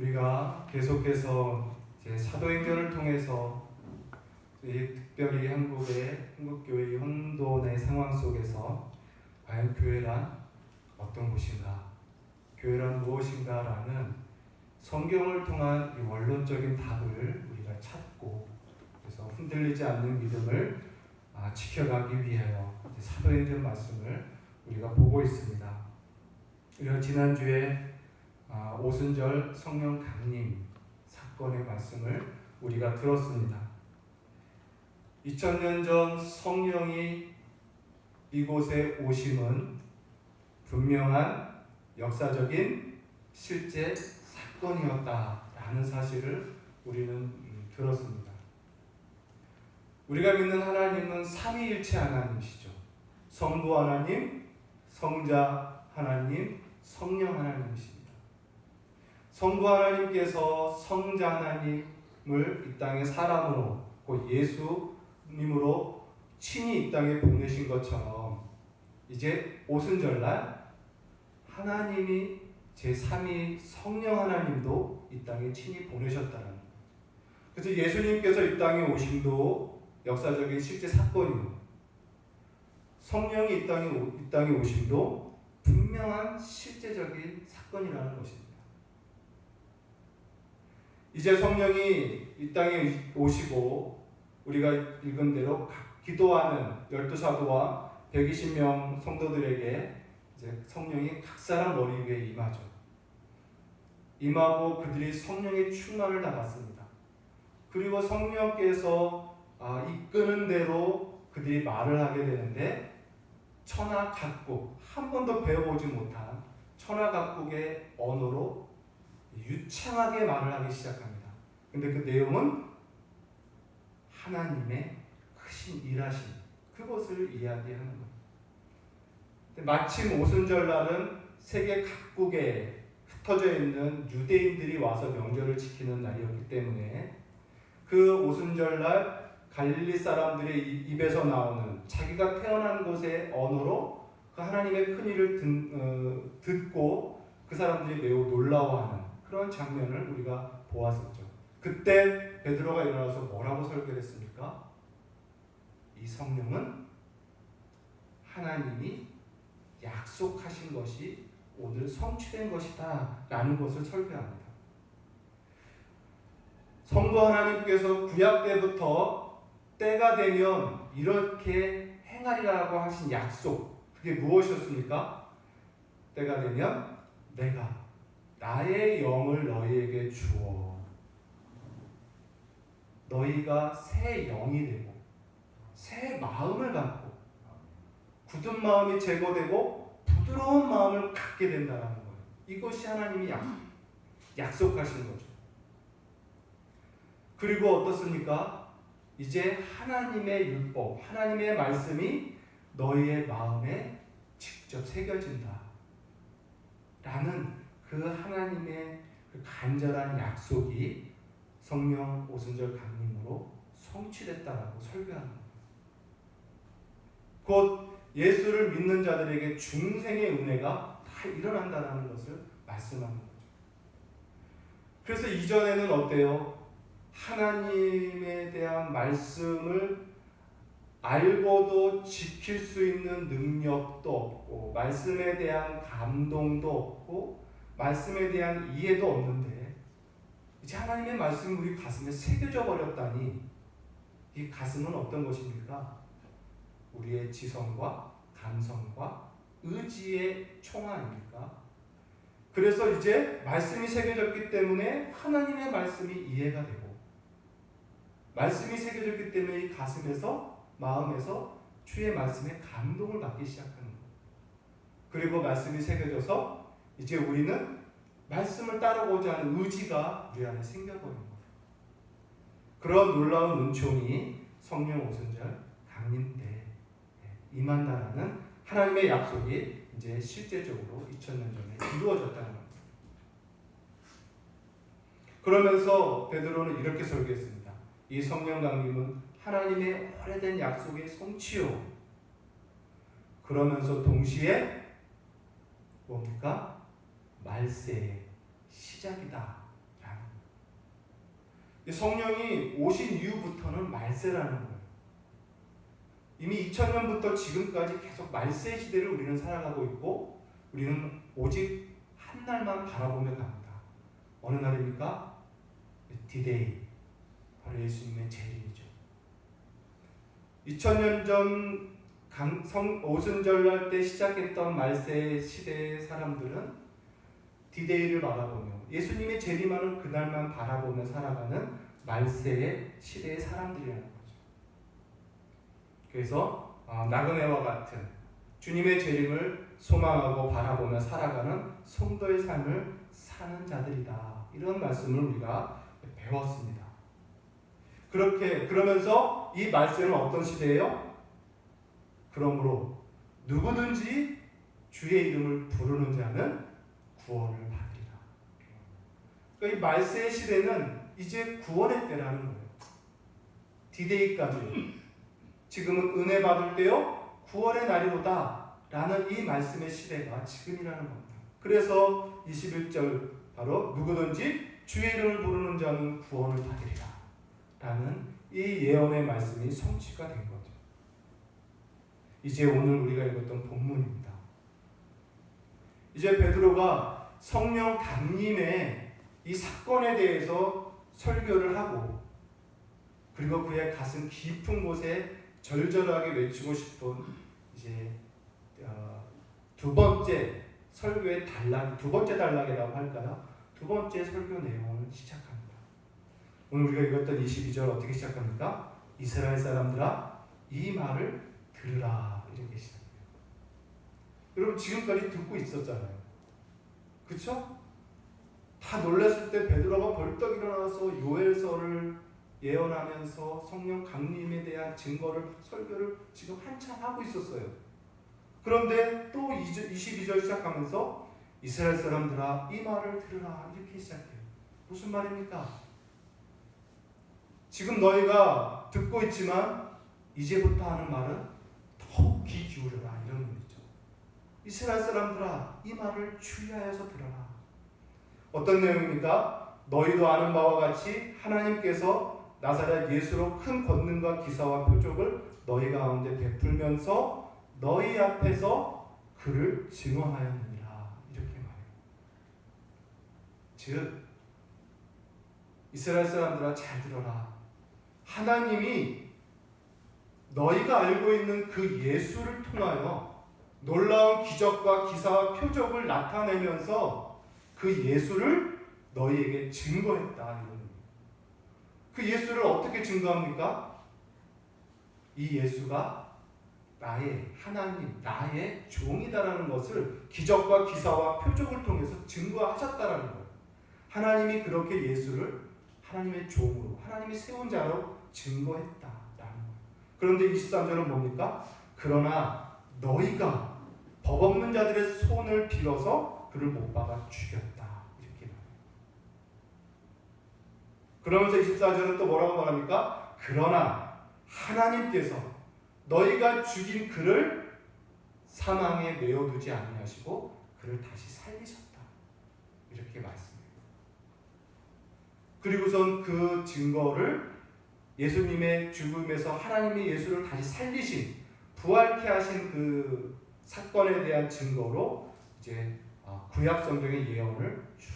우리가 계속해서 이제 사도행전을 통해서 특별히 한국교회 혼돈의 상황 속에서 과연 교회란 어떤 곳인가, 교회란 무엇인가라는 성경을 통한 이 원론적인 답을 우리가 찾고, 그래서 흔들리지 않는 믿음을 지켜가기 위하여 사도행전 말씀을 우리가 보고 있습니다. 우리가 지난주에 오순절 성령 강림 사건의 말씀을 우리가 들었습니다. 2000년 전 성령이 이곳에 오심은 분명한 역사적인 실제 사건이었다라는 사실을 우리는 들었습니다. 우리가 믿는 하나님은 삼위일체 하나님이시죠. 성부 하나님, 성자 하나님, 성령 하나님이십니다. 성부 하나님께서 성자 하나님을 이 땅에 사람으로, 곧 예수님으로 친히 이 땅에 보내신 것처럼 이제 오순절날 하나님이 제3위 성령 하나님도 이 땅에 친히 보내셨다는 거예요. 그래서 예수님께서 이 땅에 오심도 역사적인 실제 사건이고, 성령이 이 땅에 오심도 분명한 실제적인 사건이라는 것입니다. 이제 성령이 이 땅에 오시고 우리가 읽은 대로 기도하는 12사도와 120명 성도들에게 이제 성령이 각 사람 머리 위에 임하고 그들이 성령의 충만을 다 받습니다. 그리고 성령께서 이끄는 대로 그들이 말을 하게 되는데, 천하 각국, 한 번도 배워보지 못한 천하 각국의 언어로 유창하게 말을 하기 시작합니다. 근데 그 내용은 하나님의 크신 일하심, 그것을 이야기하는 거예요. 마침 오순절날은 세계 각국에 흩어져 있는 유대인들이 와서 명절을 지키는 날이었기 때문에 그 오순절날 갈릴리 사람들의 입에서 나오는 자기가 태어난 곳의 언어로 그 하나님의 큰 일을 듣고 그 사람들이 매우 놀라워하는 그런 장면을 우리가 보았었죠. 그때 베드로가 일어나서 뭐라고 설교를 했습니까? 이 성령은 하나님이 약속하신 것이 오늘 성취된 것이다 라는 것을 설교합니다. 성부 하나님께서 구약 때부터 때가 되면 이렇게 행하리라고 하신 약속, 그게 무엇이었습니까? 때가 되면 내가 나의 영을 너희에게 주어 너희가 새 영이 되고 새 마음을 갖고 굳은 마음이 제거되고 부드러운 마음을 갖게 된다는 거예요. 이것이 하나님이 약속하신 거죠. 그리고 어떻습니까? 이제 하나님의 율법, 하나님의 말씀이 너희의 마음에 직접 새겨진다 라는 그 하나님의 그 간절한 약속이 성령 오순절 강림으로 성취됐다라고 설교하는 거예요. 곧 예수를 믿는 자들에게 중생의 은혜가 다 일어난다는 것을 말씀하는 거죠. 그래서 이전에는 어때요? 하나님에 대한 말씀을 알고도 지킬 수 있는 능력도 없고, 말씀에 대한 감동도 없고, 말씀에 대한 이해도 없는데, 이제 하나님의 말씀이 우리 가슴에 새겨져 버렸다니, 이 가슴은 어떤 것입니까? 우리의 지성과 감성과 의지의 총화 아닙니까? 그래서 이제 말씀이 새겨졌기 때문에 하나님의 말씀이 이해가 되고, 말씀이 새겨졌기 때문에 이 가슴에서, 마음에서 주의 말씀에 감동을 받기 시작하는 거예요. 그리고 말씀이 새겨져서 이제 우리는 말씀을 따르고자 하는 의지가 우리 안에 생겨버린 거예요. 그런 놀라운 은총이 성령 오순절 강림 때 임한다라는 하나님의 약속이 이제 실제적으로 2000년 전에 이루어졌다는 겁니다. 그러면서 베드로는 이렇게 설교했습니다. 이 성령 강림은 하나님의 오래된 약속의 성취요. 그러면서 동시에 뭡니까? 말세의 시작이다 성령이 오신 이후부터는 말세라는 거예요. 이미 2000년부터 지금까지 계속 말세 시대를 우리는 살아가고 있고 우리는 오직 한 날만 바라보며 갑니다. 어느 날입니까? 디데이, 바로 예수님의 재림이죠. 2000년 전 오순절날 때 시작했던 말세 시대의 사람들은 디데이를 바라보며 예수님의 재림하는 그날만 바라보며 살아가는 말세의 시대의 사람들이라는 거죠. 그래서 나그네와 같은 주님의 재림을 소망하고 바라보며 살아가는 성도의 삶을 사는 자들이다. 이런 말씀을 우리가 배웠습니다. 그러면서 이 말세는 어떤 시대예요? 그러므로 누구든지 주의 이름을 부르는 자는 구원을 받으리라. 그러니까 이 말세의 시대는 이제 구원의 때라는 거예요. 디데이까지. 지금은 은혜 받을 때요, 구원의 날이로다 라는 이 말씀의 시대가 지금이라는 겁니다. 그래서 21절 바로 누구든지 주의 이름을 부르는 자는 구원을 받으리라 라는 이 예언의 말씀이 성취가 된 거죠. 이제 오늘 우리가 읽었던 본문입니다. 이제 베드로가 성령 강림의 이 사건에 대해서 설교를 하고 그리고 그의 가슴 깊은 곳에 절절하게 외치고 싶은 이제 두 번째 설교의 두 번째 단락이라고 할까요? 두 번째 설교 내용을 시작합니다. 오늘 우리가 읽었던 22절 어떻게 시작합니까? 이스라엘 사람들아 이 말을 들으라 이렇게 시작해요. 여러분 지금까지 듣고 있었잖아요. 그쵸? 다 놀랐을 때 베드로가 벌떡 일어나서 요엘서를 예언하면서 성령 강림에 대한 설교를 지금 한참 하고 있었어요. 그런데 또 22절 시작하면서 이스라엘 사람들아 이 말을 들으라 이렇게 시작해요. 무슨 말입니까? 지금 너희가 듣고 있지만 이제부터 하는 말은 더욱 귀 기울여라 이런 의미죠. 이스라엘 사람들아 이 말을 주의하여서 들어라. 어떤 내용입니까? 너희도 아는 바와 같이 하나님께서 나사렛 예수로 큰 권능과 기사와 표적을 너희 가운데 베풀면서 너희 앞에서 그를 증언하였느니라 이렇게 말해요. 즉 이스라엘 사람들아 잘 들어라. 하나님이 너희가 알고 있는 그 예수를 통하여 놀라운 기적과 기사와 표적을 나타내면서 그 예수를 너희에게 증거했다. 그 예수를 어떻게 증거합니까? 이 예수가 나의 하나님, 나의 종이다라는 것을 기적과 기사와 표적을 통해서 증거하셨다라는 거예요. 하나님이 그렇게 예수를 하나님의 종으로, 하나님이 세운 자로 증거했다라는 거예요. 그런데 23절은 뭡니까? 그러나 너희가 법 없는 자들의 손을 빌어서 그를 못 박아 죽였다. 이렇게 말해요. 그러면서 24절은 또 뭐라고 말합니까? 그러나 하나님께서 너희가 죽인 그를 사망에 내어두지 아니하시고 그를 다시 살리셨다. 이렇게 말씀해요. 그리고선 그 증거를 예수님의 죽음에서 하나님이 예수를 다시 살리신, 부활케 하신 그 사건에 대한 증거로 이제 구약 성경의 예언을 쭉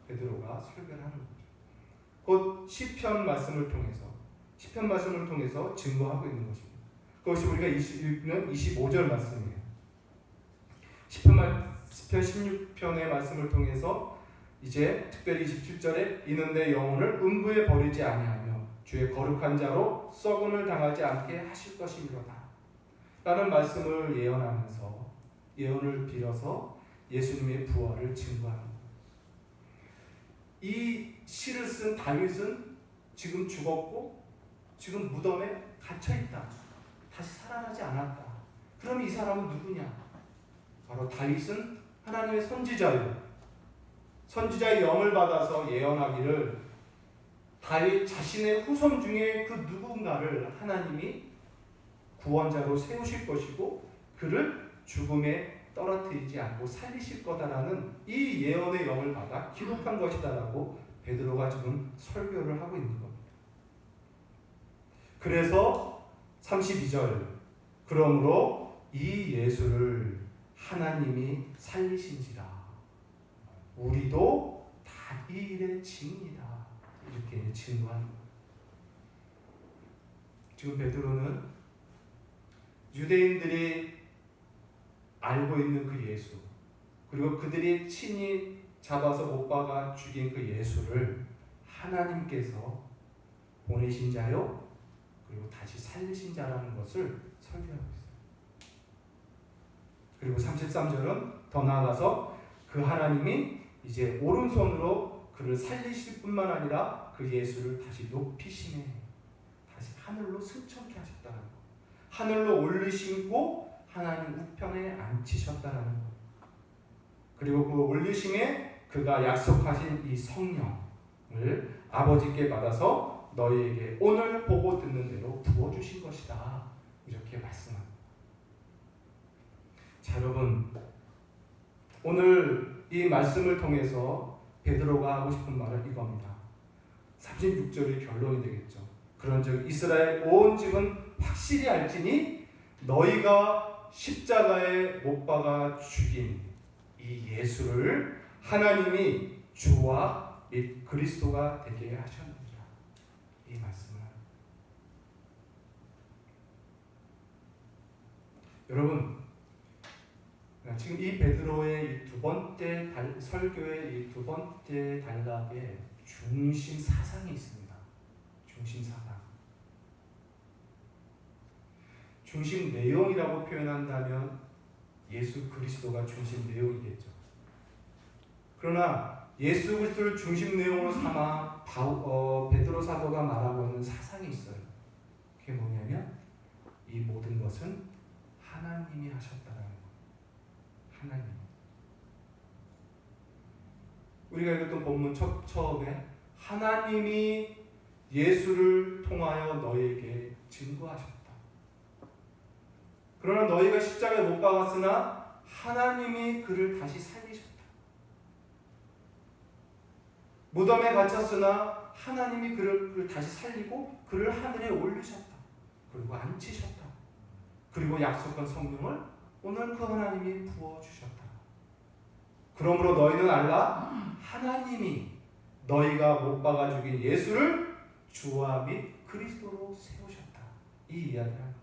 베드로가 설교를 하는 거죠. 곧 시편 말씀을 통해서 증거하고 있는 것입니다. 그것이 우리가 읽는 25절 말씀이에요. 시편 16편의 말씀을 통해서 이제 특별히 27절에 이는 내 영혼을 음부에 버리지 아니하며 주의 거룩한 자로 썩음을 당하지 않게 하실 것이미로다 라는 말씀을 예언하면서 예언을 빌어서 예수님의 부활을 증거하는 거예요. 이 시를 쓴 다윗은 지금 죽었고 지금 무덤에 갇혀있다. 다시 살아나지 않았다. 그럼 이 사람은 누구냐? 바로 다윗은 하나님의 선지자예요. 선지자의 영을 받아서 예언하기를 다윗 자신의 후손 중에 그 누군가를 하나님이 구원자로 세우실 것이고 그를 죽음에 떨어뜨리지 않고 살리실 거다라는 이 예언의 영을 받아 기록한 것이다라고 베드로가 지금 설교를 하고 있는 겁니다. 그래서 32절 그러므로 이 예수를 하나님이 살리신지라 우리도 다 이 일의 증이다 이렇게 증거하는 거예요. 지금 베드로는 유대인들이 알고 있는 그 예수 그리고 그들이 친히 잡아서 못 박아 죽인 그 예수를 하나님께서 보내신 자요 그리고 다시 살리신 자라는 것을 설명하고 있어요. 그리고 33절은 더 나아가서 그 하나님이 이제 오른손으로 그를 살리실 뿐만 아니라 그 예수를 다시 높이심에 다시 하늘로 승천케 하셨다는 것. 하늘로 올리시고 하나님 우편에 앉히셨다는 것. 그리고 그 올리심에 그가 약속하신 이 성령을 아버지께 받아서 너희에게 오늘 보고 듣는 대로 부어주신 것이다. 이렇게 말씀합니다. 자, 여러분 오늘 이 말씀을 통해서 베드로가 하고 싶은 말은 이겁니다. 36절이 결론이 되겠죠. 그런즉 이스라엘 온 집은 확실히 알지니 너희가 십자가에 못 박아 죽인 이 예수를 하나님이 주와 및 그리스도가 되게 하셨느니라. 이 말씀을 여러분 지금 이 베드로의 이 두 번째 설교의 이 두 번째 단락에 중심 사상이 있습니다. 중심 사상. 중심 내용이라고 표현한다면 예수 그리스도가 중심 내용이겠죠. 그러나 예수 그리스도를 중심 내용으로 삼아 베드로 사도가 말하고 있는 사상이 있어요. 그게 뭐냐면 이 모든 것은 하나님이 하셨다는 거예요. 하나님. 우리가 읽었던 본문 처음에 하나님이 예수를 통하여 너희에게 증거하셨다. 그러나 너희가 십자가에 못 박았으나 하나님이 그를 다시 살리셨다. 무덤에 갇혔으나 하나님이 그를 다시 살리고 그를 하늘에 올리셨다. 그리고 앉히셨다. 그리고 약속한 성령을 오늘 그 하나님이 부어주셨다. 그러므로 너희는 알라 하나님이 너희가 못 박아 죽인 예수를 주와 및 그리스도로 세우셨다. 이 이야기를 합니다.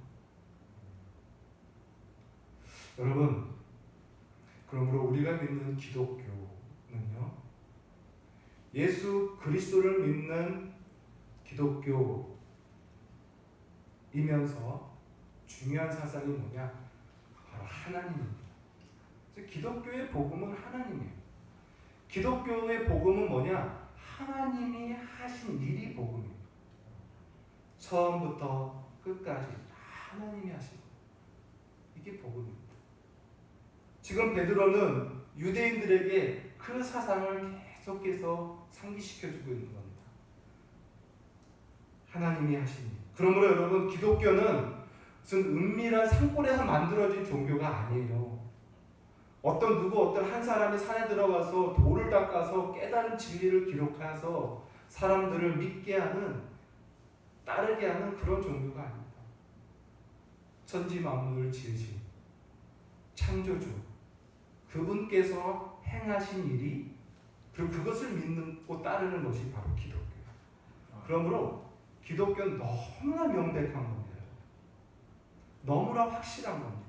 여러분 그러므로 우리가 믿는 기독교는요 예수 그리스도를 믿는 기독교이면서 중요한 사상이 뭐냐? 바로 하나님입니다. 기독교의 복음은 하나님이에요. 기독교의 복음은 뭐냐? 하나님이 하신 일이 복음이에요. 처음부터 끝까지 하나님이 하신 거예요. 이게 복음입니다. 지금 베드로는 유대인들에게 그 사상을 계속해서 상기시켜주고 있는 겁니다. 하나님이 하신 일. 그러므로 여러분 기독교는 무슨 은밀한 산골에서 만들어진 종교가 아니에요. 어떤 한 사람이 산에 들어가서 돌을 닦아서 깨달은 진리를 기록해서 사람들을 믿게 하는 따르게 하는 그런 종교가 아닙니다. 천지 만물을 지으신 창조주 그분께서 행하신 일이 그리고 그것을 믿고 따르는 것이 바로 기독교예요. 그러므로 기독교는 너무나 명백한 겁니다. 너무나 확실한 겁니다.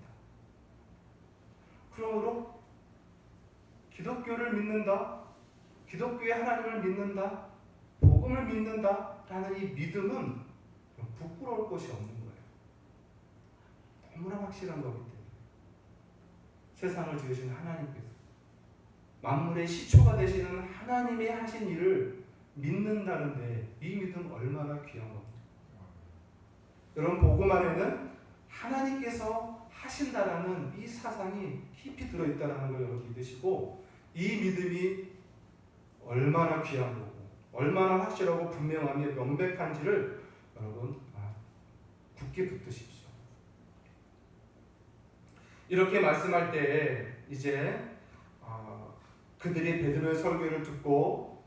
그러므로 기독교를 믿는다, 기독교의 하나님을 믿는다, 복음을 믿는다라는 이 믿음은 부끄러울 것이 없는 거예요. 너무나 확실한 거기 때문에 세상을 지으신 하나님께서 만물의 시초가 되시는 하나님이 하신 일을 믿는다는데 이 믿음 얼마나 귀한 겁니다. 여러분 복음 안에는 하나님께서 하신다라는 이 사상이 깊이 들어있다는 걸 여러분 믿으시고 이 믿음이 얼마나 귀한 거고 얼마나 확실하고 분명하며 명백한지를 여러분 굳게 붙드십시오. 이렇게 말씀할 때 이제 그들이 베드로의 설교를 듣고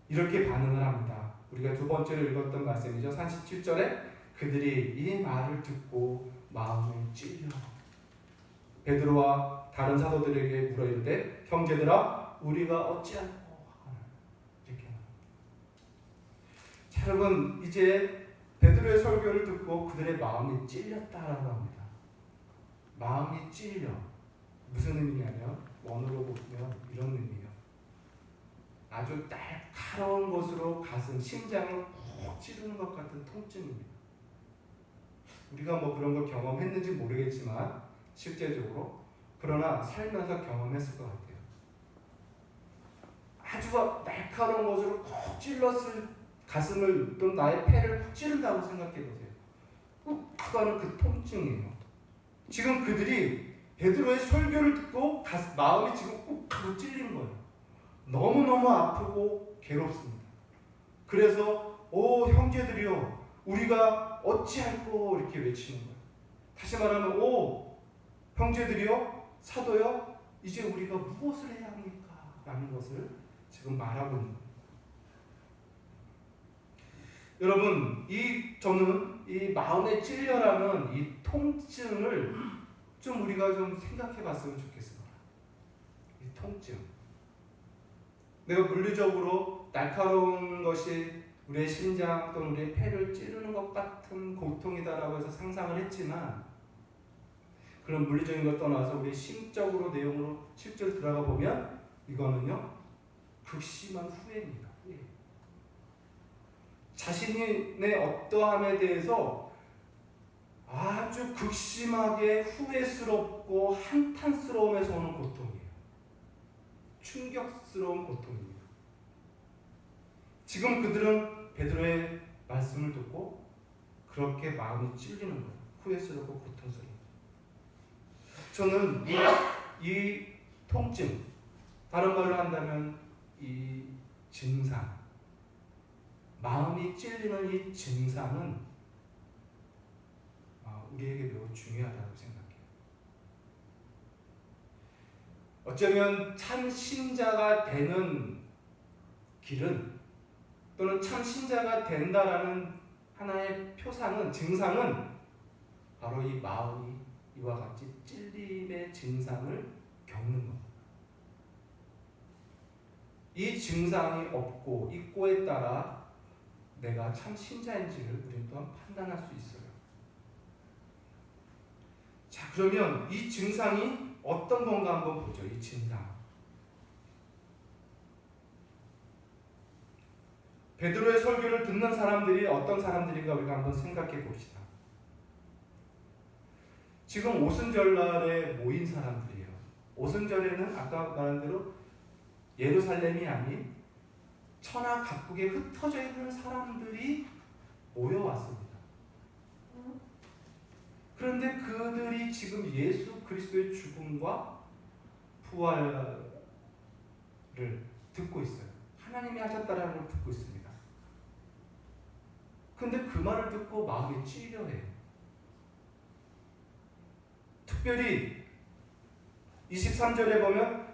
이렇게 반응을 합니다. 우리가 두 번째로 읽었던 말씀이죠. 37절에 그들이 이 말을 듣고 마음에 찔려 베드로와 다른 사도들에게 물어 이르되 형제들아 우리가 어찌할꼬 하거늘 이렇게 말합니다. 자, 여러분 이제 베드로의 설교를 듣고 그들의 마음이 찔렸다라고 합니다. 마음이 찔려 무슨 의미냐면 원어로 보면 이런 의미예요. 아주 날카로운 것으로 가슴, 심장을 콕 찌르는 것 같은 통증입니다. 우리가 뭐 그런 걸 경험했는지 모르겠지만 실제적으로 그러나 살면서 경험했을 것 같아요. 아주 날카로운 것으로 콕 찔렀을 가슴을 또 나의 폐를 콕 찌른다고 생각해 보세요. 꾹 하는 그 통증이에요. 지금 그들이 베드로의 설교를 듣고 마음이 지금 꾹 하고 찔린 거예요. 너무너무 아프고 괴롭습니다. 그래서 오 형제들이여 우리가 어찌할꼬 이렇게 외치는 거예요. 다시 말하면 오 형제들이여 사도여 이제 우리가 무엇을 해야 합니까? 라는 것을 지금 말하고 있는 거예요. 여러분 저는 이 마음에 찔려라는 이 통증을 좀 우리가 좀 생각해 봤으면 좋겠습니다. 이 통증. 내가 물리적으로 날카로운 것이 우리의 심장 또는 우리의 폐를 찌르는 것 같은 고통이다라고 해서 상상을 했지만 그런 물리적인 것 떠나서 우리 심적으로 내용으로 실제로 들어가 보면 이거는요 극심한 후회입니다. 후회. 자신의 어떠함에 대해서 아주 극심하게 후회스럽고 한탄스러움에서 오는 고통이에요. 충격스러운 고통입니다. 지금 그들은 베드로의 말씀을 듣고 그렇게 마음이 찔리는 거예요. 후회스럽고 고통스러운. 저는 이 통증, 다른 말로 한다면 이 증상, 마음이 찔리는 이 증상은 우리에게 매우 중요하다고 생각해요. 어쩌면 참 신자가 되는 길은 또는 참 신자가 된다라는 하나의 표상은 증상은 바로 이 마음이 이와 같이 찔림의 증상을 겪는 겁니다. 이 증상이 없고 있고에 따라 내가 참 신자인지를 우리는 또한 판단할 수 있어요. 자, 그러면 이 증상이 어떤 건가 한번 보죠. 이 증상. 베드로의 설교를 듣는 사람들이 어떤 사람들인가 우리가 한번 생각해 봅시다. 지금 오순절날에 모인 사람들이에요. 오순절에는 아까 말한 대로 예루살렘이 아닌 천하 각국에 흩어져 있는 사람들이 모여왔습니다. 그런데 그들이 지금 예수 그리스도의 죽음과 부활을 듣고 있어요. 하나님이 하셨다라는 걸 듣고 있습니다. 근데 그 말을 듣고 마음이 찔려해요. 특별히 23절에 보면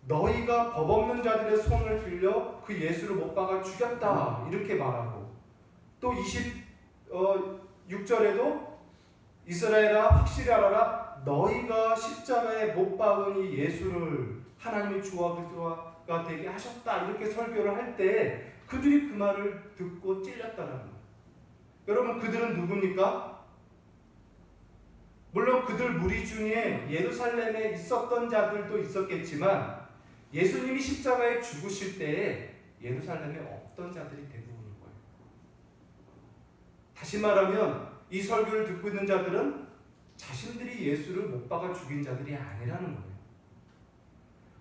너희가 법 없는 자들의 손을 들려 그 예수를 못 박아 죽였다 이렇게 말하고 또 26절에도 이스라엘아 확실히 알아라 너희가 십자가에 못 박은 이 예수를 하나님의 주와 그리스도가 되게 하셨다 이렇게 설교를 할 때 그들이 그 말을 듣고 찔렸다는 거예요. 여러분 그들은 누굽니까? 물론 그들 무리 중에 예루살렘에 있었던 자들도 있었겠지만 예수님이 십자가에 죽으실 때에 예루살렘에 없던 자들이 대부분인 거예요. 다시 말하면 이 설교를 듣고 있는 자들은 자신들이 예수를 못 박아 죽인 자들이 아니라는 거예요.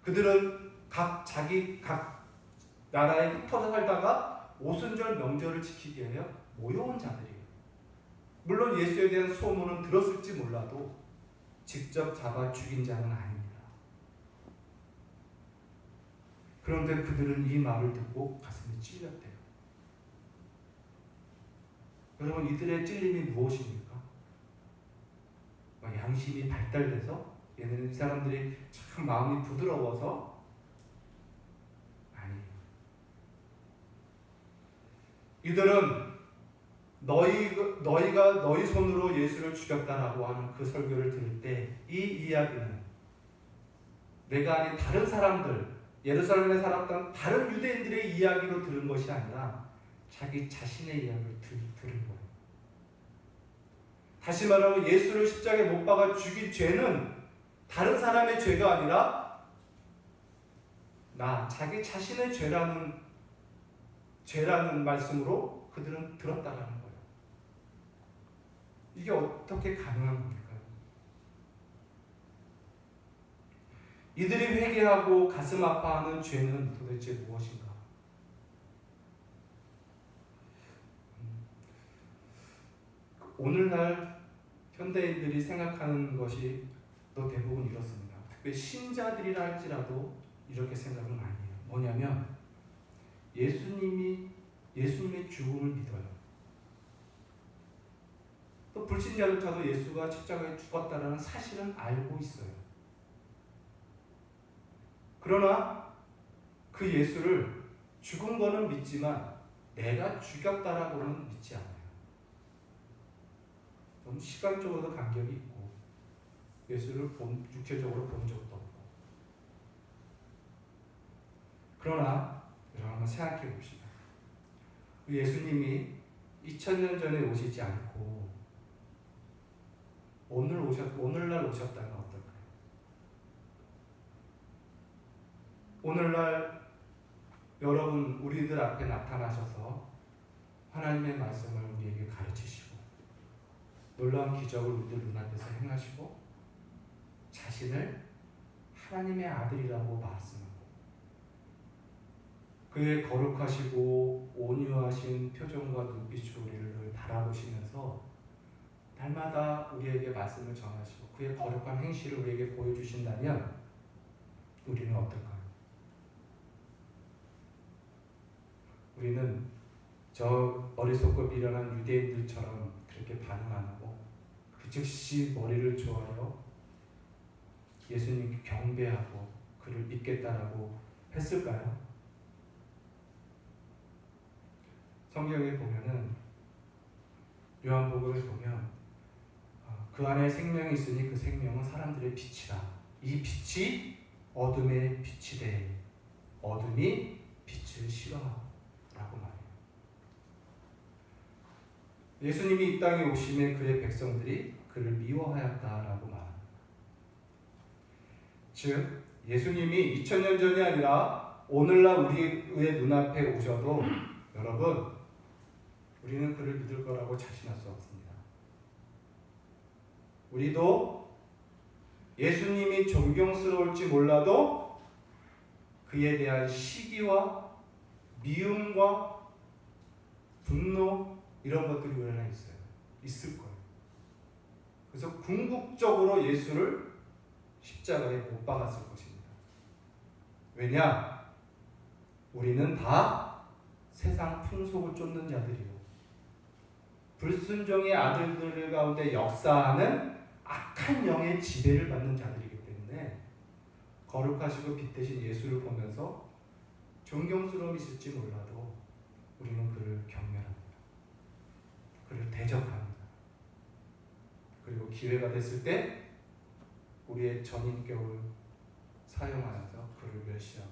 그들은 각 나라에 흩어져 살다가 오순절 명절을 지키기 위해 모여온 자들이에요. 물론 예수에 대한 소문은 들었을지 몰라도 직접 잡아 죽인 자는 아닙니다. 그런데 그들은 이 말을 듣고 가슴이 찔렸대요. 여러분 이들의 찔림이 무엇입니까? 양심이 발달돼서 얘네는 이 사람들이 참 마음이 부드러워서 아니에요. 이들은 너희가 너희 손으로 예수를 죽였다라고 하는 그 설교를 들을 때 이 이야기는 내가 아닌 다른 사람들, 예루살렘에 살았던 다른 유대인들의 이야기로 들은 것이 아니라 자기 자신의 이야기를 들은 거예요. 다시 말하면 예수를 십자가에 못 박아 죽인 죄는 다른 사람의 죄가 아니라 자기 자신의 죄라는 말씀으로 그들은 들었다라는 거예요. 이게 어떻게 가능한 겁니까? 이들이 회개하고 가슴 아파하는 죄는 도대체 무엇인가? 오늘날 현대인들이 생각하는 것이 또 대부분 이렇습니다. 특히 신자들이라 할지라도 이렇게 생각은 아니에요. 뭐냐면 예수님의 죽음을 믿어요. 또 불신자조차도 예수가 십자가에 죽었다는 사실은 알고 있어요. 그러나 그 예수를 죽은 거는 믿지만 내가 죽였다라고는 믿지 않아요. 너무 시간적으로도 간격이 있고 예수를 육체적으로 본 적도 없고. 그러나 여러분 한번 생각해 봅시다. 예수님이 2000년 전에 오시지 않고 오늘날 오셨다면 어떨까요? 오늘날 여러분 우리들 앞에 나타나셔서 하나님의 말씀을 우리에게 가르치시고 놀라운 기적을 우리들 눈앞에서 행하시고 자신을 하나님의 아들이라고 말씀하고 그의 거룩하시고 온유하신 표정과 눈빛으로 우리를 바라보시면서 날마다 우리에게 말씀을 전하시고 그의 거룩한 행실을 우리에게 보여주신다면 우리는 어떨까요? 우리는 저 어리석고 미련한 유대인들처럼 그렇게 반응 안 하고 그 즉시 머리를 조아려 예수님께 경배하고 그를 믿겠다라고 했을까요? 성경에 보면은 요한복음에 보면 그 안에 생명이 있으니 그 생명은 사람들의 빛이라. 이 빛이 어둠의 빛이되 어둠이 빛을 싫어하라고 말해요. 예수님이 이 땅에 오심에 그의 백성들이 그를 미워하였다라고 말합니다. 즉 예수님이 2000년 전이 아니라 오늘날 우리의 눈앞에 오셔도 여러분 우리는 그를 믿을 거라고 자신할 수 없습니다. 우리도 예수님이 존경스러울지 몰라도 그에 대한 시기와 미움과 분노 이런 것들이 우리 안에 있을 거예요. 그래서 궁극적으로 예수를 십자가에 못 박았을 것입니다. 왜냐? 우리는 다 세상 풍속을 쫓는 자들이요 불순종의 아들들 가운데 역사하는 악한 영의 지배를 받는 자들이기 때문에 거룩하시고 빛되신 예수를 보면서 존경스러움이 있을지 몰라도 우리는 그를 경멸합니다. 그를 대적합니다. 그리고 기회가 됐을 때 우리의 전인격을 사용하여서 그를 멸시하고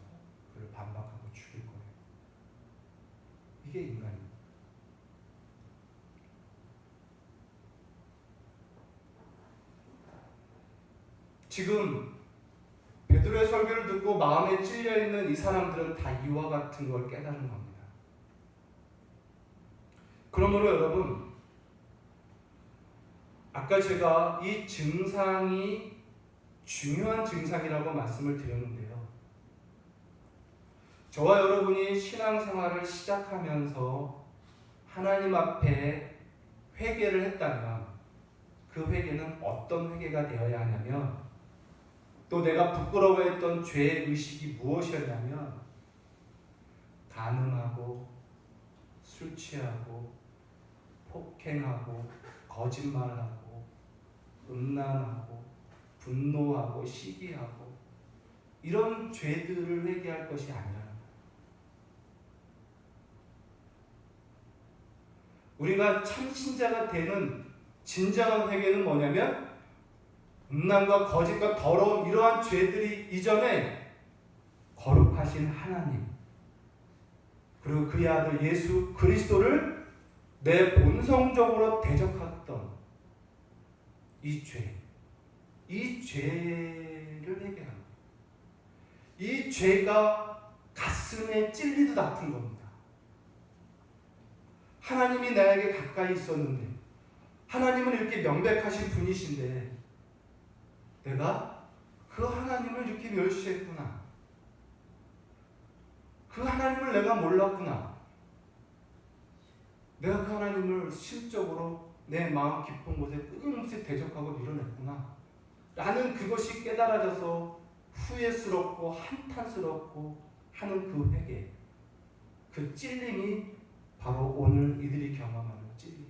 그를 반박하고 죽일 거예요. 이게 인간입니다. 지금 베드로의 설교를 듣고 마음에 찔려있는 이 사람들은 다 이와 같은 걸 깨달은 겁니다. 그러므로 여러분 아까 제가 이 증상이 중요한 증상이라고 말씀을 드렸는데요. 저와 여러분이 신앙생활을 시작하면서 하나님 앞에 회개를 했다면 그 회개는 어떤 회개가 되어야 하냐면 또 내가 부끄러워했던 죄의 의식이 무엇이었냐면 간음하고 술 취하고 폭행하고 거짓말하고 음란하고 분노하고 시기하고 이런 죄들을 회개할 것이 아니라 우리가 참 신자가 되는 진정한 회개는 뭐냐면 음란과 거짓과 더러운 이러한 죄들이 이전에 거룩하신 하나님 그리고 그의 아들 예수 그리스도를 내 본성적으로 대적했던 이 죄를 회개하는 거예요. 이 죄가 가슴에 찔리듯 아픈 겁니다. 하나님이 나에게 가까이 있었는데 하나님은 이렇게 명백하신 분이신데 내가 그 하나님을 이렇게 멸시했구나. 그 하나님을 내가 몰랐구나. 내가 그 하나님을 심적으로 내 마음 깊은 곳에 끊임없이 대적하고 밀어냈구나. 라는 그것이 깨달아져서 후회스럽고 한탄스럽고 하는 그 회개, 그 찔림이 바로 오늘 이들이 경험하는 찔림이에요.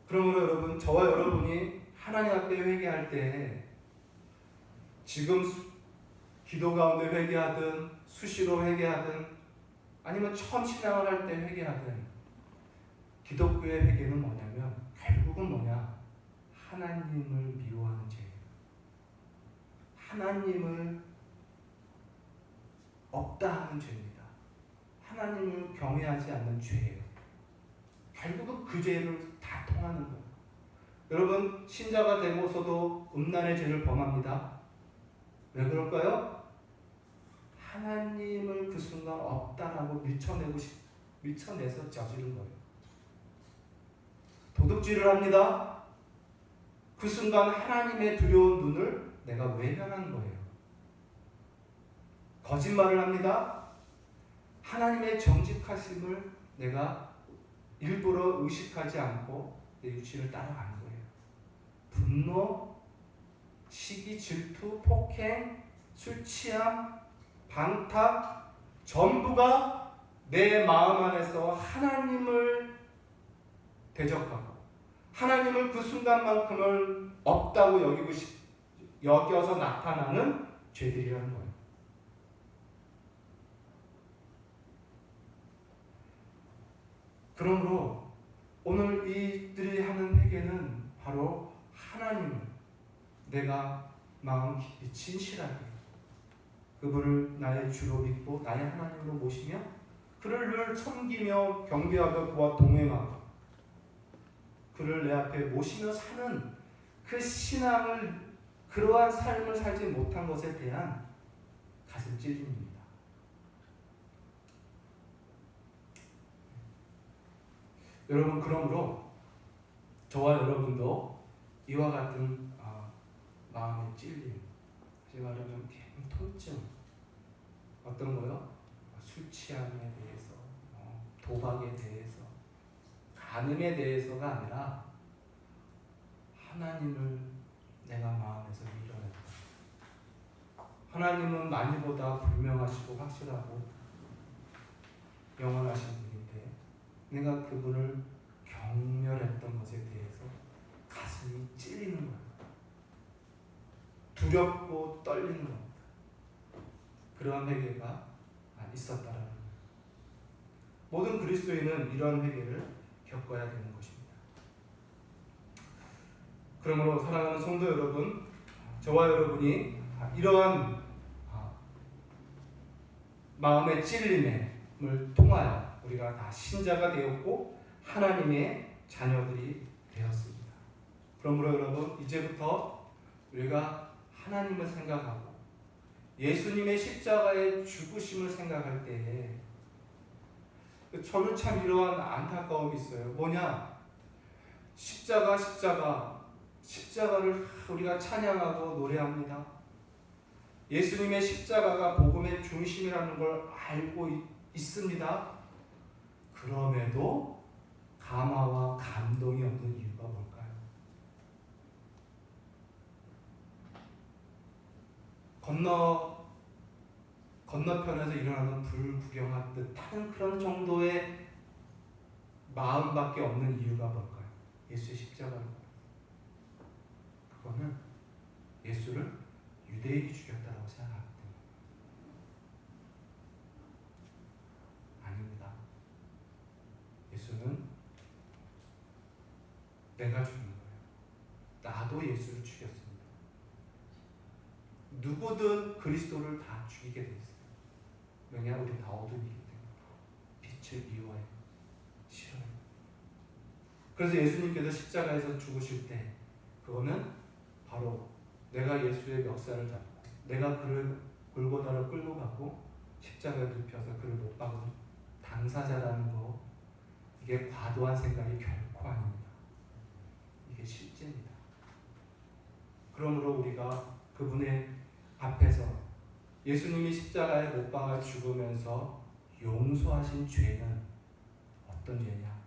그러므로 여러분, 저와 여러분이 하나님 앞에 회개할 때 지금 기도 가운데 회개하든 수시로 회개하든 아니면 처음 신앙을 할 때 회개하든 기독교의 회개는 뭐냐면 결국은 뭐냐? 하나님을 미워하는 죄예요. 하나님을 없다 하는 죄입니다. 하나님을 경외하지 않는 죄예요. 결국은 그 죄를 다 통하는 거예요. 여러분 신자가 되고서도 음란의 죄를 범합니다. 왜 그럴까요? 하나님을 그 순간 없다라고 밀쳐내서 저지른 거예요. 도둑질을 합니다. 그 순간 하나님의 두려운 눈을 내가 외면한 거예요. 거짓말을 합니다. 하나님의 정직하심을 내가 일부러 의식하지 않고 내 육신을 따라가는 거예요. 분노, 시기, 질투, 폭행, 술 취함, 방탕 전부가 내 마음 안에서 하나님을 대적하고 하나님을 그 순간만큼을 없다고 여겨서 나타나는 죄들이라는 거예요. 그러므로 오늘 이들이 하는 회개는 바로 하나님을 내가 마음 깊이 진실하게 그분을 나의 주로 믿고 나의 하나님으로 모시며 그를 늘 섬기며 경배하며 그와 동행하고 그를 내 앞에 모시며 사는 그 신앙을 그러한 삶을 살지 못한 것에 대한 가슴 찔림입니다. 여러분 그러므로 저와 여러분도 이와 같은 마음의 찔림, 다시 말하면 통증, 어떤 거요? 술 취함에 대해서, 도박에 대해서, 간음에 대해서가 아니라 하나님을 내가 마음에서 밀어냈다. 하나님은 만일보다 분명하시고 확실하고 영원하신 분인데 내가 그분을 경멸했던 것에 대해서 가슴이 찔리는 거예요. 두렵고 떨리는 겁니다. 그러한 회개가 있었다라는 거예요. 모든 그리스도인은 이러한 회개를 겪어야 되는 것입니다. 그러므로 사랑하는 성도 여러분, 저와 여러분이 이러한 마음의 찔림을 통하여 우리가 다 신자가 되었고 하나님의 자녀들이 되었습니다. 그러므로 여러분 이제부터 우리가 하나님을 생각하고 예수님의 십자가의 죽으심을 생각할 때에 저는 참 이러한 안타까움이 있어요. 뭐냐? 십자가를 우리가 찬양하고 노래합니다. 예수님의 십자가가 복음의 중심이라는 걸 알고 있습니다. 그럼에도 감화와 감동이 없는 이유가 뭘까요? 건너편에서 일어나는 불 구경한 듯한 그런 정도의 마음밖에 없는 이유가 뭘까요? 예수의 십자가는 그거는 예수를 유대인이 죽였다고 생각하기 때문에 아닙니다. 누구든 그리스도를 다 죽이게 돼 있어요. 왜냐? 우리 다 어둠이기 때문에 빛을 미워해요. 싫어요. 그래서 예수님께서 십자가에서 죽으실 때 그거는 바로 내가 예수의 멱살을 잡고 내가 그를 골고다로 끌고 가고 십자가에 눕혀서 그를 못 박은 당사자라는 거, 이게 과도한 생각이 결코 아닙니다. 이게 실제입니다. 그러므로 우리가 그분의 앞에서 예수님이 십자가에 못 박아 죽으면서 용서하신 죄는 어떤 죄냐?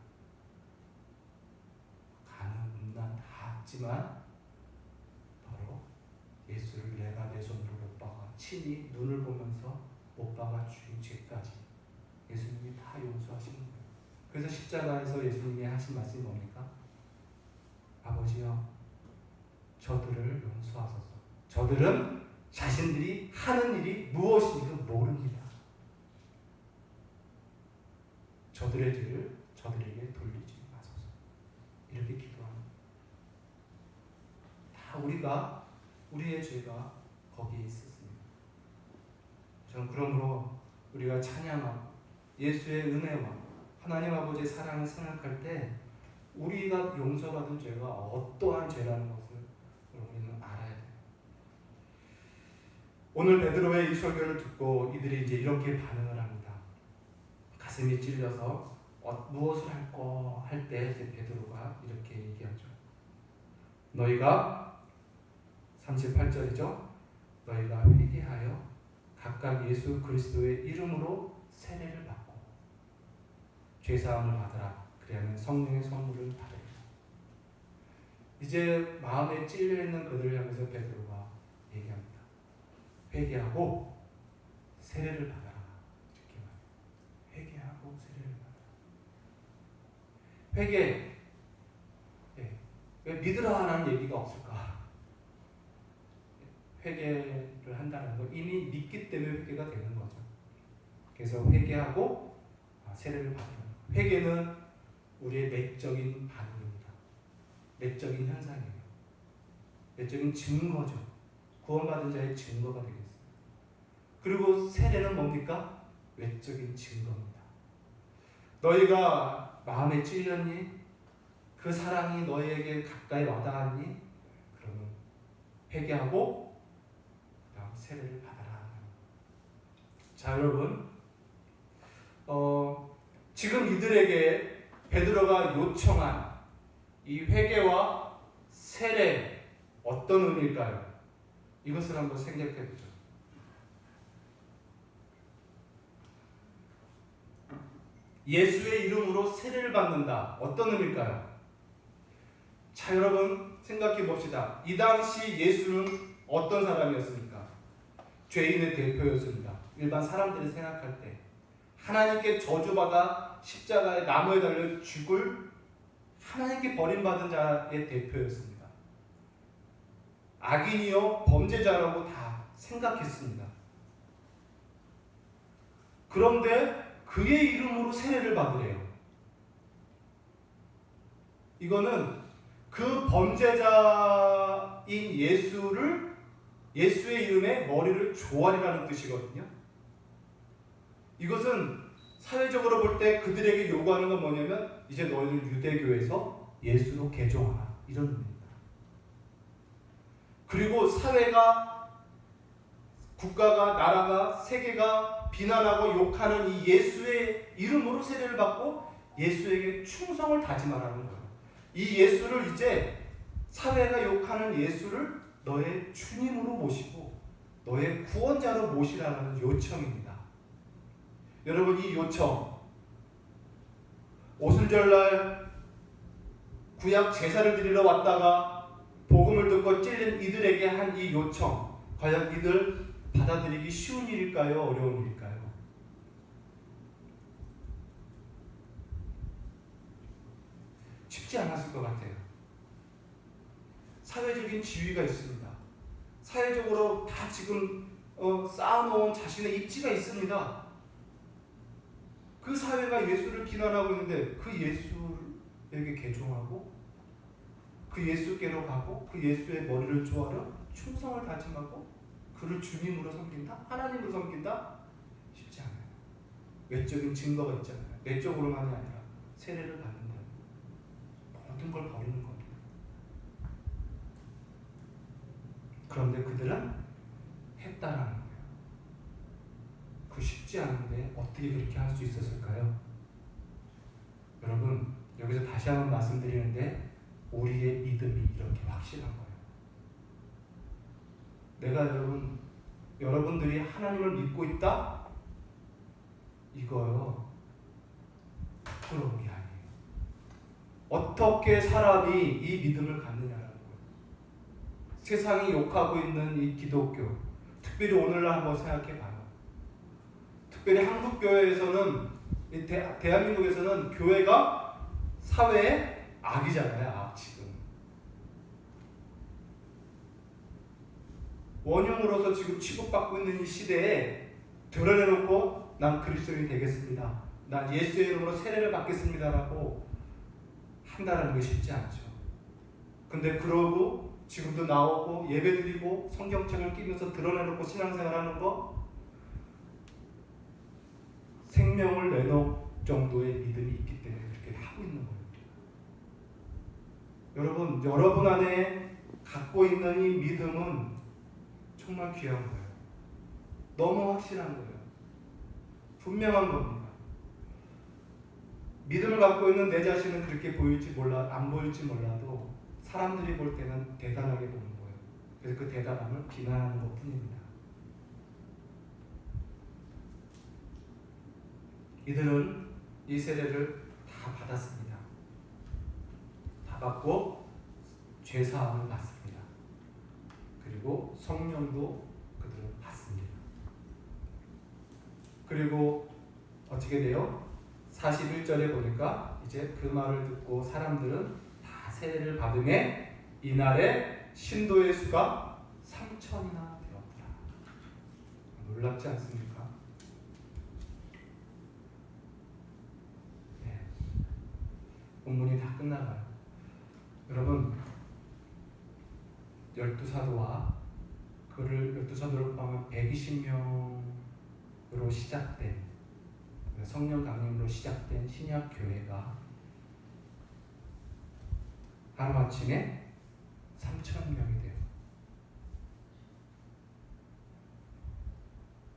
가는 음란 다 했지만 바로 예수를 내가 내 손으로 못 박아 친히 눈을 보면서 못 박아 죽인 죄까지 예수님이 다 용서하시는 거예요. 그래서 십자가에서 예수님이 하신 말씀이 뭡니까? 아버지여, 저들을 용서하소서. 저들은 자신들이 하는 일이 무엇인지도 모릅니다. 저들의 죄를 저들에게 돌리지 마소서. 이렇게 기도합니다. 다 우리의 죄가 거기에 있었습니다. 저는 그러므로 우리가 찬양하고 예수의 은혜와 하나님 아버지의 사랑을 생각할 때 우리가 용서받은 죄가 어떠한 죄라는 것을 우리는 알아야 돼요. 오늘 베드로의 이 설교를 듣고 이들이 이제 이렇게 반응을 합니다. 가슴이 찔려서 무엇을 할 때 베드로가 이렇게 얘기하죠. 너희가 38절이죠. 너희가 회개하여 각각 예수 그리스도의 이름으로 세례를 받고 죄사함을 받으라. 그리하면 성령의 선물을 받으리라. 이제 마음에 찔려있는 그들을 향해서 베드로가 얘기합니다. 회개하고 세례를 받아라. 이렇게 말해요. 회개하고 세례를 받아라. 회개. 왜 믿으라라는 얘기가 없을까? 회개를 한다는 건 이미 믿기 때문에 회개가 되는 거죠. 그래서 회개하고 세례를 받으라. 회개는 우리의 내적인 반응입니다. 내적인 현상이에요. 내적인 증거죠. 구원받은 자의 증거가 되겠어요. 그리고 세례는 뭡니까? 외적인 증거입니다. 너희가 마음에 찔렸니? 그 사랑이 너희에게 가까이 와닿았니? 그러면 회개하고 그다음 세례를 받아라. 자, 여러분, 지금 이들에게 베드로가 요청한 이 회개와 세례 어떤 의미일까요? 이것을 한번 생각해 보죠. 예수의 이름으로 세례를 받는다. 어떤 의미일까요? 자, 여러분 생각해 봅시다. 이 당시 예수는 어떤 사람이었습니까? 죄인의 대표였습니다. 일반 사람들이 생각할 때 하나님께 저주받아 십자가에 나무에 달려 죽을 하나님께 버림받은 자의 대표였습니다. 악인이요 범죄자라고 다 생각했습니다. 그런데 그의 이름으로 세례를 받으래요. 이거는 그 범죄자인 예수의 이름에 머리를 조아리라는 뜻이거든요. 이것은 사회적으로 볼 때 그들에게 요구하는 건 뭐냐면 이제 너희들 유대교에서 예수로 개종하라, 이런 의미입니다. 그리고 사회가, 국가가, 나라가, 세계가 비난하고 욕하는 이 예수의 이름으로 세례를 받고 예수에게 충성을 다짐하라는 거예요. 이 예수를 이제 사회가 욕하는 예수를 너의 주님으로 모시고 너의 구원자로 모시라는 요청입니다. 여러분, 이 요청, 오순절날 구약 제사를 드리러 왔다가 복음을 듣고 찔린 이들에게 한 이 요청, 과연 이들 받아들이기 쉬운 일일까요? 어려운 일일까요? 쉽지 않았을 것 같아요. 사회적인 지위가 있습니다. 사회적으로 다 지금 쌓아놓은 자신의 입지가 있습니다. 그 사회가 예수를 비난하고 있는데 그 예수에게 개종하고 그 예수께로 가고 그 예수의 머리를 조아려 충성을 다짐하고 그를 주님으로 섬긴다? 하나님으로 섬긴다? 쉽지 않아요. 외적인 증거가 있잖아요. 내적으로만이 아니라 세례를 받는다. 모든 걸 버리는 겁니다. 그런데 그들은 했다라는 거예요. 그 쉽지 않은데 어떻게 그렇게 할 수 있었을까요? 여러분, 여기서 다시 한번 말씀드리는데 우리의 믿음이 이렇게 확실한 거예요. 내가 여러분들이 하나님을 믿고 있다? 이거요. 부끄러운 게 아니에요. 어떻게 사람이 이 믿음을 갖느냐라는 거예요. 세상이 욕하고 있는 이 기독교, 특별히 오늘날 한번 생각해 봐요. 특별히 한국 교회에서는, 대한민국에서는 교회가 사회의 악이잖아요. 악 지금. 원흉으로서 지금 취급받고 있는 이 시대에 드러내놓고 난 그리스도인이 되겠습니다. 난 예수의 이름으로 세례를 받겠습니다라고 한다는 게 쉽지 않죠. 근데 그러고 지금도 나오고 예배드리고 성경책을 끼면서 드러내놓고 신앙생활하는 거 생명을 내놓을 정도의 믿음이 있기 때문에 그렇게 하고 있는 거예요. 여러분 안에 갖고 있는 이 믿음은 정말 귀한 거예요. 너무 확실한 거예요. 분명한 겁니다. 믿음을 갖고 있는 내 자신은 그렇게 안 보일지 몰라도 사람들이 볼 때는 대단하게 보는 거예요. 그래서 그 대단함을 비난하는 것 뿐입니다. 이들은 이 세례를 다 받았습니다. 다 받고 죄사함을 받습니다. 그리고 성령도 그들은 받습니다. 그리고 어떻게 돼요? 41절에 보니까 이제 그 말을 듣고 사람들은 다 세례를 받음에 이날에 신도의 수가 3,000이나 되었더라. 놀랍지 않습니까? 네. 본문이 다 끝나가요. 여러분, 12사도와 그를 12사도를 포함한 120명으로 시작된 성령 강림으로 시작된 신약 교회가 하루아침에 3,000명이 돼요.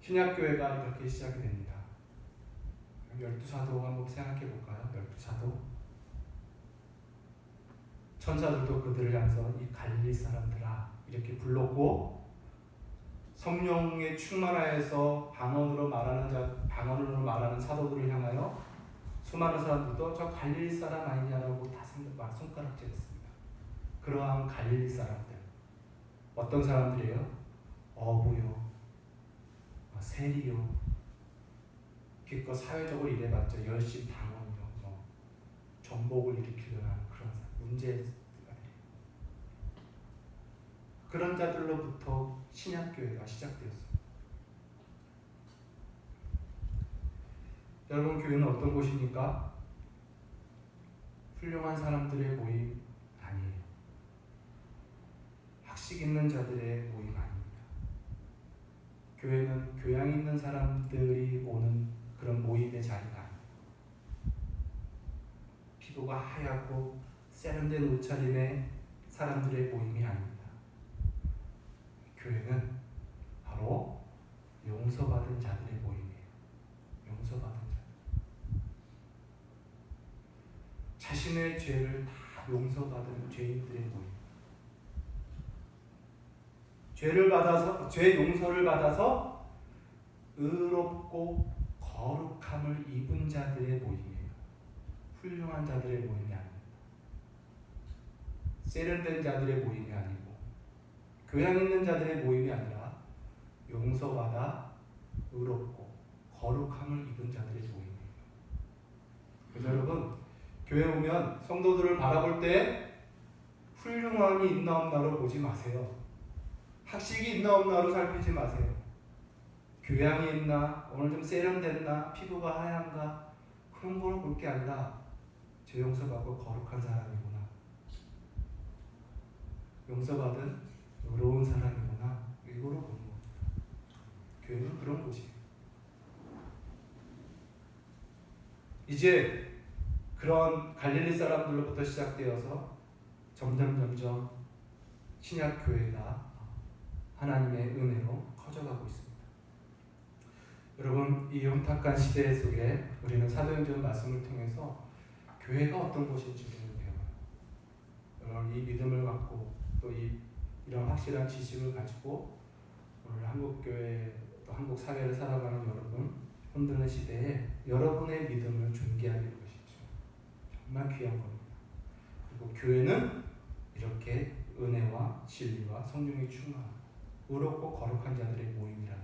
신약 교회가 이렇게 시작이 됩니다. 12사도 한번 생각해 볼까요? 12사도 천사들도 그들을 향해서 이 갈릴리 사람들아 이렇게 불렀고 성령에 충만하여서 방언으로 말하는 사도들을 향하여 수많은 사람들도 저 갈릴리 사람 아니냐라고 다 손가락질했습니다. 그러한 갈릴리 사람들 어떤 사람들이에요? 어부요, 세리요, 기껏 사회적으로 일해봤자 열심 당원요, 전복을 일으키려는 그런 문제들이에요. 그런 자들로부터 신약교회가 시작되었습니다. 여러분, 교회는 어떤 곳입니까? 훌륭한 사람들의 모임 아니에요. 학식 있는 자들의 모임 아닙니다. 교회는 교양 있는 사람들이 오는 그런 모임의 자리가 아닙니다. 피부가 하얗고 세련된 옷차림의 사람들의 모임이 아닙니다. 교회는 바로 용서받은 자들의 모임이에요. 용서받은 자. 자신의 죄를 다 용서받은 죄인들의 모임. 죄 용서를 받아서 의롭고 거룩함을 입은 자들의 모임이에요. 훌륭한 자들의 모임이 아닙니다. 세련된 자들의 모임이 아니고 교양 있는 자들의 모임이 아니라 용서받아 의롭고 거룩함을 입은 자들의 모임이에요. 그래서 여러분, 교회 오면 성도들을 바라볼 때 훌륭함이 있나 없나로 보지 마세요. 학식이 있나 없나로 살피지 마세요. 교양이 있나, 오늘 좀 세련됐나, 피부가 하얀가, 그런 걸로 볼 게 아니라 죄 용서받고 거룩한 사람이구나, 용서받은 의로운 사람이구나, 이거로 보는 거예요. 이제 그런 갈릴리 사람들로부터 시작되어서 점점 신약 교회가 하나님의 은혜로 커져가고 있습니다. 여러분, 이 혼탁한 시대 속에 우리는 사도행전 말씀을 통해서 교회가 어떤 곳인지를 배워요. 여러분, 이 믿음을 갖고 또 이런 확실한 지식을 가지고 오늘 한국 교회 또 한국 사회를 살아가는 여러분, 흔드는 시대에 여러분의 믿음을 존귀하게 여기십시오. 정말 귀한 겁니다. 그리고 교회는 이렇게 은혜와 진리와 성령이 충만한 의롭고 거룩한 자들의 모임이라는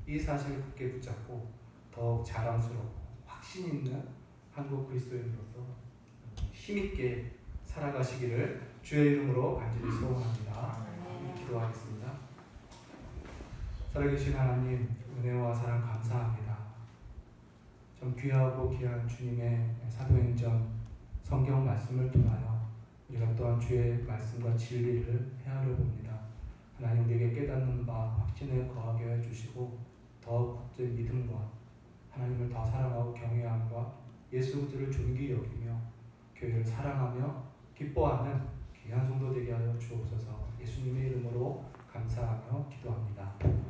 이 사실을 굳게 붙잡고 더욱 자랑스럽고 확신 있는 한국 그리스도인으로서 힘있게 살아가시기를 주의 이름으로 간절히 소원합니다. 기도하겠습니다. 살아계신 하나님, 은혜와 사랑 감사합니다. 참 귀하고 귀한 주님의 사도행전 성경 말씀을 통하여 우리가 또한 주의 말씀과 진리를 헤아려 봅니다. 하나님, 우리에게 깨닫는 바 확신에 거하게 해주시고 더욱 굳은 믿음과 하나님을 더 사랑하고 경외함과 예수 그리스도를 존귀 여기며 교회를 사랑하며 기뻐하는 귀한 성도 되게 하여 주옵소서. 예수님의 이름으로 감사하며 기도합니다.